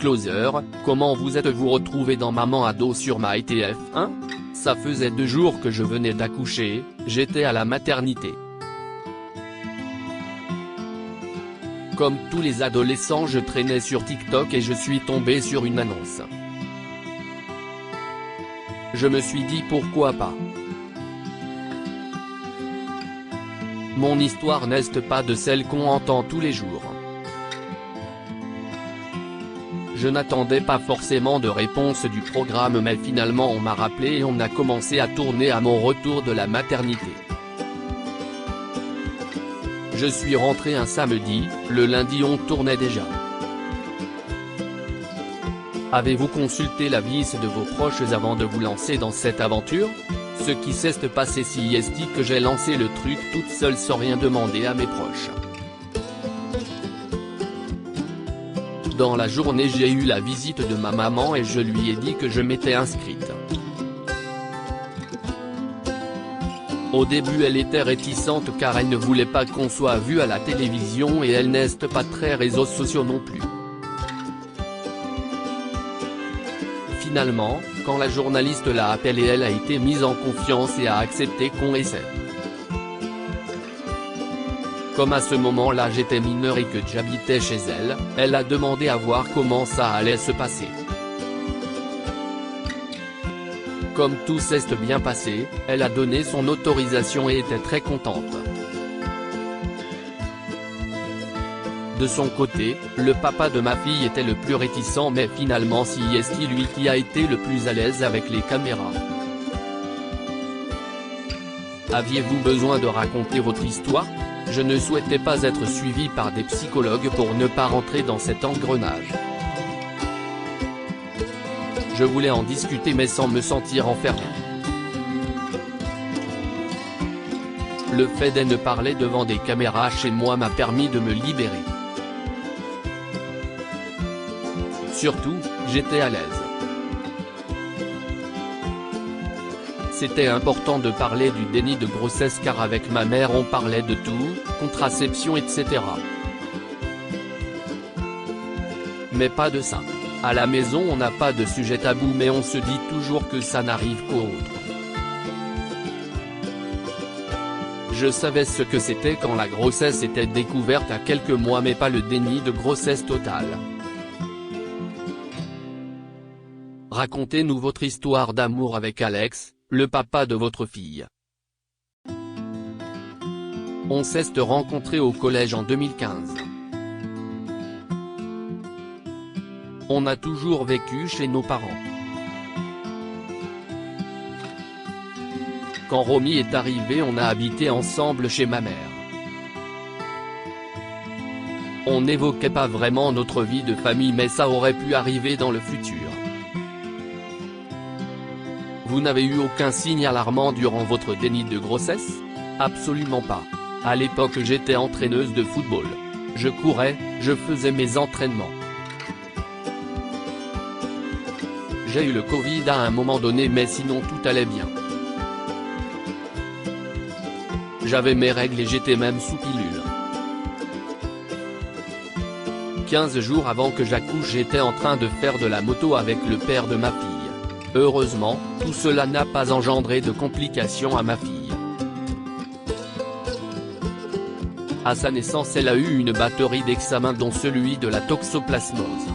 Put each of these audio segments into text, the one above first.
Disclosure, comment vous êtes-vous retrouvé dans Maman Ado sur MyTF1 ? Ça faisait 2 jours que je venais d'accoucher, j'étais à la maternité. Comme tous les adolescents, je traînais sur TikTok et je suis tombé sur une annonce. Je me suis dit pourquoi pas. Mon histoire n'est pas de celle qu'on entend tous les jours. Je n'attendais pas forcément de réponse du programme, mais finalement on m'a rappelé et on a commencé à tourner à mon retour de la maternité. Je suis rentré un samedi, le lundi on tournait déjà. Avez-vous consulté l'avis de vos proches avant de vous lancer dans cette aventure ? Ce qui s'est passé si est que j'ai lancé le truc toute seule sans rien demander à mes proches. Dans la journée j'ai eu la visite de ma maman et je lui ai dit que je m'étais inscrite. Au début elle était réticente car elle ne voulait pas qu'on soit vu à la télévision et elle n'est pas très réseaux sociaux non plus. Finalement, quand la journaliste l'a appelée, elle a été mise en confiance et a accepté qu'on essaie. Comme à ce moment-là j'étais mineur et que j'habitais chez elle, elle a demandé à voir comment ça allait se passer. Comme tout s'est bien passé, elle a donné son autorisation et était très contente. De son côté, le papa de ma fille était le plus réticent, mais finalement c'est lui qui a été le plus à l'aise avec les caméras. Aviez-vous besoin de raconter votre histoire ? Je ne souhaitais pas être suivi par des psychologues pour ne pas rentrer dans cet engrenage. Je voulais en discuter mais sans me sentir enfermé. Le fait de ne parler devant des caméras chez moi m'a permis de me libérer. Surtout, j'étais à l'aise. C'était important de parler du déni de grossesse car avec ma mère on parlait de tout, contraception etc. Mais pas de ça. À la maison on n'a pas de sujet tabou mais on se dit toujours que ça n'arrive qu'aux autres. Je savais ce que c'était quand la grossesse était découverte à quelques mois mais pas le déni de grossesse totale. Racontez-nous votre histoire d'amour avec Alex, le papa de votre fille. On s'est rencontrés au collège en 2015. On a toujours vécu chez nos parents. Quand Romy est arrivée on a habité ensemble chez ma mère. On n'évoquait pas vraiment notre vie de famille mais ça aurait pu arriver dans le futur. Vous n'avez eu aucun signe alarmant durant votre déni de grossesse ? Absolument pas. À l'époque j'étais entraîneuse de football. Je courais, je faisais mes entraînements. J'ai eu le Covid à un moment donné mais sinon tout allait bien. J'avais mes règles et j'étais même sous pilule. 15 jours avant que j'accouche j'étais en train de faire de la moto avec le père de ma fille. Heureusement, tout cela n'a pas engendré de complications à ma fille. À sa naissance elle a eu une batterie d'examens dont celui de la toxoplasmose.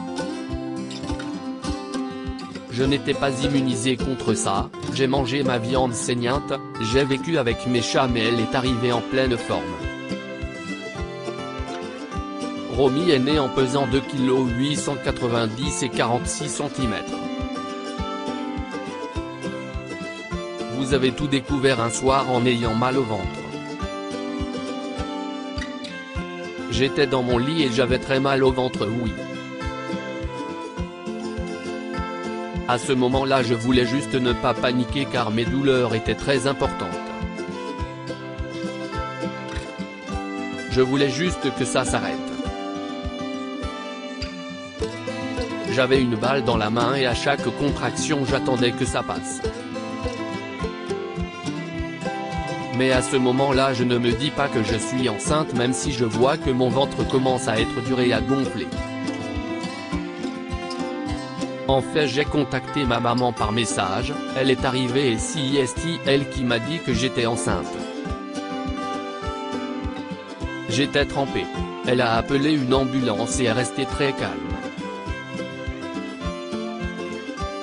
Je n'étais pas immunisé contre ça, j'ai mangé ma viande saignante, j'ai vécu avec mes chats mais elle est arrivée en pleine forme. Romy est née en pesant 2 kg 890 et 46 cm. Vous avez tout découvert un soir en ayant mal au ventre. J'étais dans mon lit et j'avais très mal au ventre, oui. À ce moment-là je voulais juste ne pas paniquer car mes douleurs étaient très importantes. Je voulais juste que ça s'arrête. J'avais une balle dans la main et à chaque contraction j'attendais que ça passe. Mais à ce moment-là je ne me dis pas que je suis enceinte même si je vois que mon ventre commence à être dur et à gonfler. En fait j'ai contacté ma maman par message, elle est arrivée et c'est elle qui m'a dit que j'étais enceinte. J'étais trempé. Elle a appelé une ambulance et est restée très calme.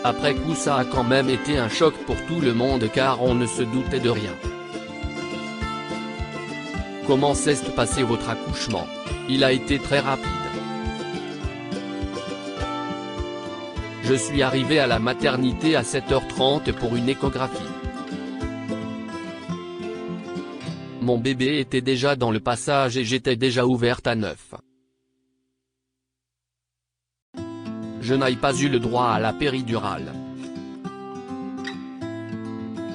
Après coup ça a quand même été un choc pour tout le monde car on ne se doutait de rien. Comment s'est passé votre accouchement? Il a été très rapide. Je suis arrivé à la maternité à 7h30 pour une échographie. Mon bébé était déjà dans le passage et j'étais déjà ouverte à 9. Je n'ai pas eu le droit à la péridurale.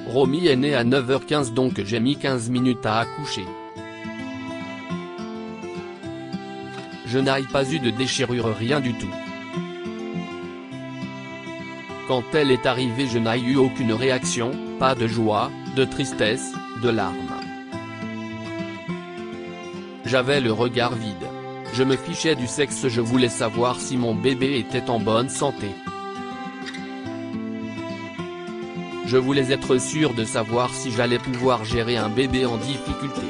Romy est née à 9h15 donc j'ai mis 15 minutes à accoucher. Je n'ai pas eu de déchirure, rien du tout. Quand elle est arrivée je n'ai eu aucune réaction, pas de joie, de tristesse, de larmes. J'avais le regard vide. Je me fichais du sexe, je voulais savoir si mon bébé était en bonne santé. Je voulais être sûr de savoir si j'allais pouvoir gérer un bébé en difficulté.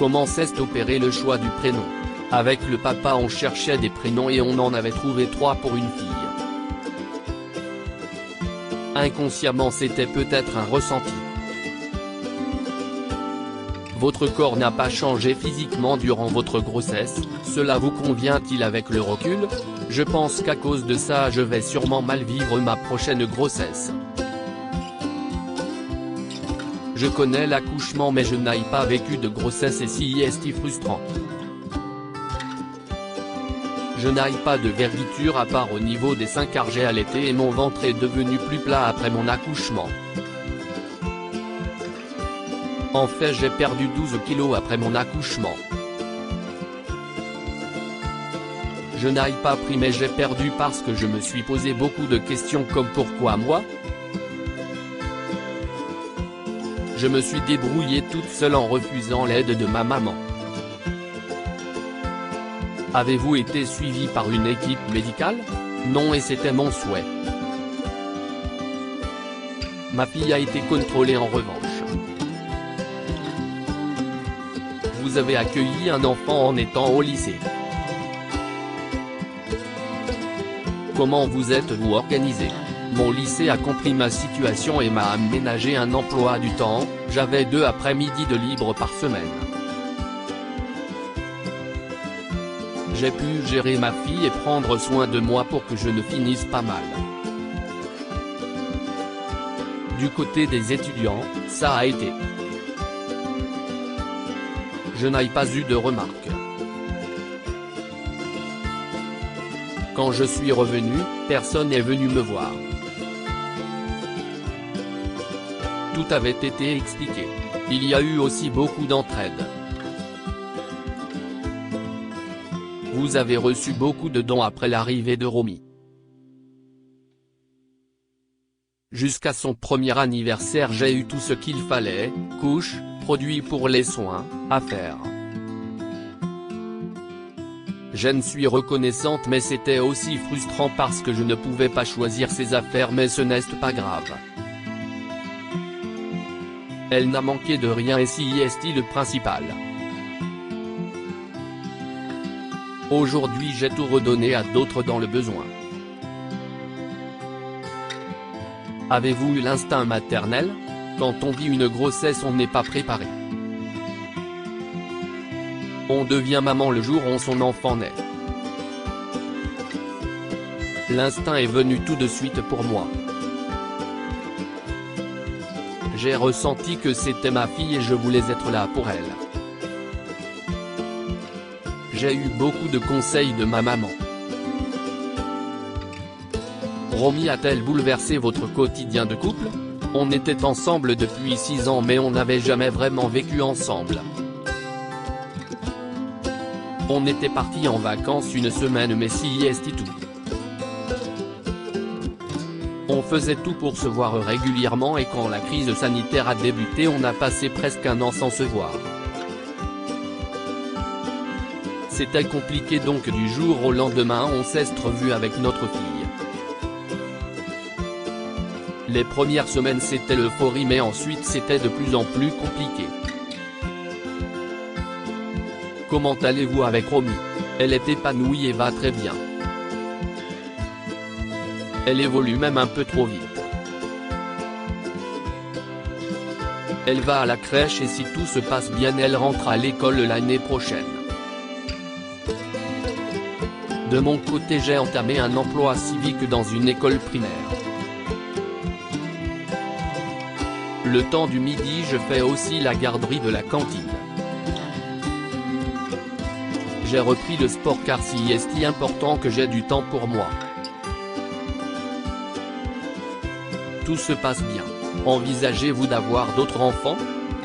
Comment s'est opéré le choix du prénom? Avec le papa on cherchait des prénoms et on en avait trouvé 3 pour une fille. Inconsciemment c'était peut-être un ressenti. Votre corps n'a pas changé physiquement durant votre grossesse, cela vous convient-il avec le recul? Je pense qu'à cause de ça je vais sûrement mal vivre ma prochaine grossesse. Je connais l'accouchement mais je n'ai pas vécu de grossesse et c'est frustrant. Je n'ai pas de vergeture à part au niveau des seins car j'ai allaité et mon ventre est devenu plus plat après mon accouchement. En fait j'ai perdu 12 kilos après mon accouchement. Je n'ai pas pris mais j'ai perdu parce que je me suis posé beaucoup de questions comme pourquoi moi? Je me suis débrouillée toute seule en refusant l'aide de ma maman. Avez-vous été suivi par une équipe médicale? Non et c'était mon souhait. Ma fille a été contrôlée en revanche. Vous avez accueilli un enfant en étant au lycée. Comment vous êtes-vous organisé? Mon lycée a compris ma situation et m'a aménagé un emploi du temps, j'avais 2 après-midi de libre par semaine. J'ai pu gérer ma fille et prendre soin de moi pour que je ne finisse pas mal. Du côté des étudiants, ça a été. Je n'ai pas eu de remarques. Quand je suis revenu, personne n'est venu me voir. Tout avait été expliqué. Il y a eu aussi beaucoup d'entraide. Vous avez reçu beaucoup de dons après l'arrivée de Romy. Jusqu'à son premier anniversaire j'ai eu tout ce qu'il fallait, couches, produits pour les soins, affaires. Je ne suis reconnaissante mais c'était aussi frustrant parce que je ne pouvais pas choisir ses affaires mais ce n'est pas grave. Elle n'a manqué de rien et c'est le principal. Aujourd'hui j'ai tout redonné à d'autres dans le besoin. Avez-vous eu l'instinct maternel? Quand on vit une grossesse on n'est pas préparé. On devient maman le jour où son enfant naît. L'instinct est venu tout de suite pour moi. J'ai ressenti que c'était ma fille et je voulais être là pour elle. J'ai eu beaucoup de conseils de ma maman. Romy a-t-elle bouleversé votre quotidien de couple? On était ensemble depuis 6 ans mais on n'avait jamais vraiment vécu ensemble. On était partis en vacances une semaine mais c'est tout. On faisait tout pour se voir régulièrement et quand la crise sanitaire a débuté on a passé presque un an sans se voir. C'était compliqué donc du jour au lendemain on s'est revu avec notre fille. Les premières semaines c'était l'euphorie mais ensuite c'était de plus en plus compliqué. Comment allez-vous avec Romy? Elle est épanouie et va très bien. Elle évolue même un peu trop vite. Elle va à la crèche et si tout se passe bien elle rentre à l'école l'année prochaine. De mon côté j'ai entamé un emploi civique dans une école primaire. Le temps du midi je fais aussi la garderie de la cantine. J'ai repris le sport car si est si important que j'ai du temps pour moi. Tout se passe bien. Envisagez-vous d'avoir d'autres enfants?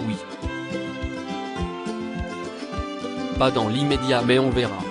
Oui. Pas dans l'immédiat mais on verra.